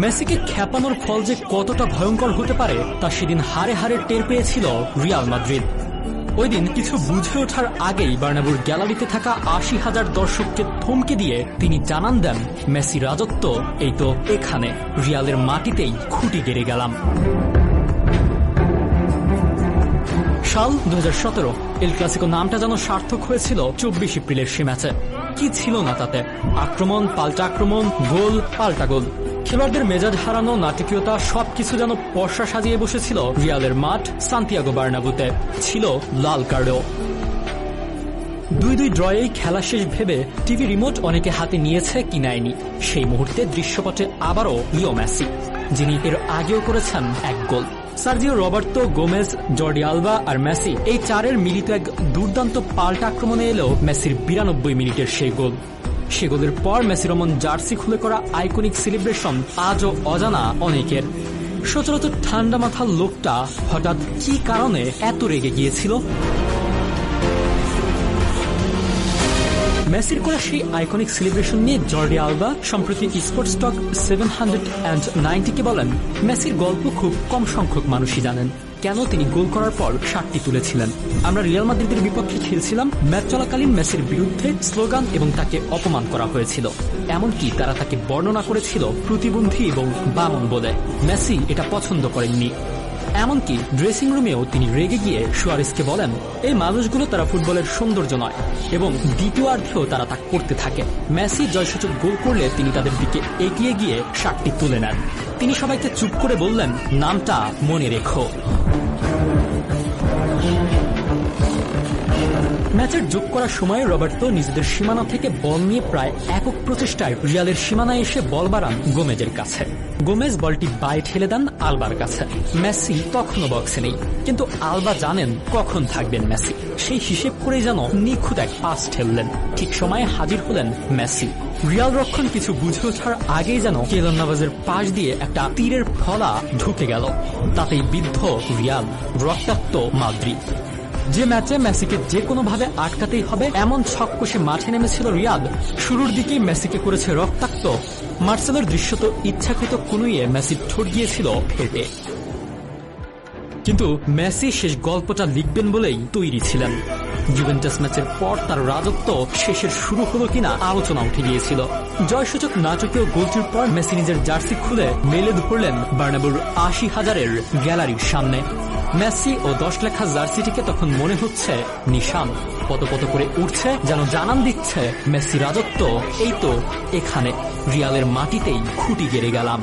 মেসিকে খেপানোর ফল যে কতটা ভয়ঙ্কর হতে পারে তা সেদিন হারে হারে টের পেয়েছিল রিয়াল মাদ্রিদ। ওই দিন কিছু বুঝে ওঠার আগেই বার্নাব্যুর গ্যালারিতে থাকা ৮০,০০০ দর্শককে থমকে দিয়ে তিনি জানান দেন, মেসি রাজত্ব এই তো এখানে, রিয়ালের মাটিতেই খুঁটি গেড়ে গেলাম। সাল ২০১৭ এল ক্লাসিকো নামটা যেন সার্থক হয়েছিল ২৪ এপ্রিলের সে ম্যাচে। কি ছিল না তাতে? আক্রমণ, পাল্টা আক্রমণ, গোল, পাল্টা গোল। খেলোয়াড়দের মেজাজ হারানো নাটকীয়তা সবকিছু যেন পর্ষা সাজিয়ে বসেছিল রিয়ালের মাঠ সান্তিয়াগো বার্নাব্যুতে। ছিল লাল কার্ডও। ২-২ ড্রয়েই খেলা শেষ ভেবে টিভি রিমোট অনেকে হাতে নিয়েছে কি নেয়নি। সেই মুহূর্তে দৃশ্যপটে আবারও লিও মেসি, যিনি এর আগেও করেছেন এক গোল। Sergio Roberto, Gomes, Jordi Alba আর মেসি, এই চারের মিলিত এক দুর্দান্ত পাল্টা আক্রমণে এলো মেসির ৯২ মিনিটের সেই গোল। সে গোলের পর মেসি রমন জার্সি খুলে করা আইকনিক সেলিব্রেশন আজও অজানা অনেকের। সচরাচর ঠান্ডা মাথার লোকটা হঠাৎ কি কারণে এত রেগে গিয়েছিল? মেসির করা সেই আইকনিক সেলিব্রেশন নিয়ে জর্ডি আলবা সম্প্রতি স্পোর্টস টক 790কে বলেন, মেসির গল্প খুব কম সংখ্যক মানুষই জানেন। কেন তিনি গোল করার পর শার্টটি তুলেছিলেন। আমরা রিয়াল মাদ্রিদের বিপক্ষে খেলছিলাম, ম্যাচ চলাকালীন মেসির বিরুদ্ধে স্লোগান এবং তাকে অপমান করা হয়েছিল। এমনকি তারা তাকে বর্ণনা করেছিল প্রতিবন্ধী এবং বামন বলে। মেসি এটা পছন্দ করেননি। এমনকি ড্রেসিং রুমেও তিনি রেগে গিয়ে সুয়ারেজকে বলেন, এই মানুষগুলো তারা ফুটবলের সৌন্দর্য নয়, এবং দ্বিতীয়ার্ধেও তারা তা করতে থাকে। মেসি জয়সূচক গোল করলে তিনি তাদের দিকে এগিয়ে গিয়ে শার্টটি তুলে নেন। তিনি সবাইকে চুপ করে বললেন, নামটা মনে রেখো। ম্যাচের যোগ করার সময় রবার্তো নিজেদের সীমানা থেকে বল নিয়ে প্রায় একক প্রচেষ্টায় রিয়ালের সীমানায় এসে বল বাড়ান গোমেজের কাছে। গোমেজ বলটি বায়ে ঠেলে দেন আলবার কাছে। মেসি তখনও বক্সে নেই, কিন্তু আলবা জানেন কখন থাকবেন মেসি। সেই হিসেব করেই যেন নিখুঁত এক পাস ঠেললেন। ঠিক সময়ে হাজির হলেন মেসি। রিয়াল রক্ষণ কিছু বুঝে ওঠার আগেই যেন কেইলর নাভাসের পাশ দিয়ে একটা তীরের ফলা ঢুকে গেল। তাতেই বিদ্ধ রিয়াল, রক্তাক্ত মাদ্রিদ। যে ম্যাচে মেসিকে যে কোনোভাবে আটকাতেই হবে এমন ছক কষে মাঠে নেমেছিল রিয়াল, শুরুর দিকেই মেসিকে করেছে রক্তাক্ত। মার্সেলোর দৃশ্যত ইচ্ছাকৃত কুনুইয়ে মেসির ঠোঁট গিয়েছিল ফেটে। কিন্তু মেসি শেষ গল্পটা লিখবেন বলেই তৈরি ছিলেন। জুভেন্টাস ম্যাচের পর তার রাজত্ব শেষের শুরু হলো কিনা আলোচনা উঠে গিয়েছিল। জয়সূচক নাটকীয় গোলটির পর মেসি নিজের জার্সি খুলে মেলে ধরলেন বার্নাব্যুর ৮০,০০০-এর গ্যালারির সামনে। মেসি ও ১০ লেখা জার্সিটিকে তখন মনে হচ্ছে নিশান পত পত করে উঠছে, যেন জানান দিচ্ছে, মেসি রাজত্ব এই তো এখানে, রিয়ালের মাটিতেই খুঁটি গেড়ে গেলাম।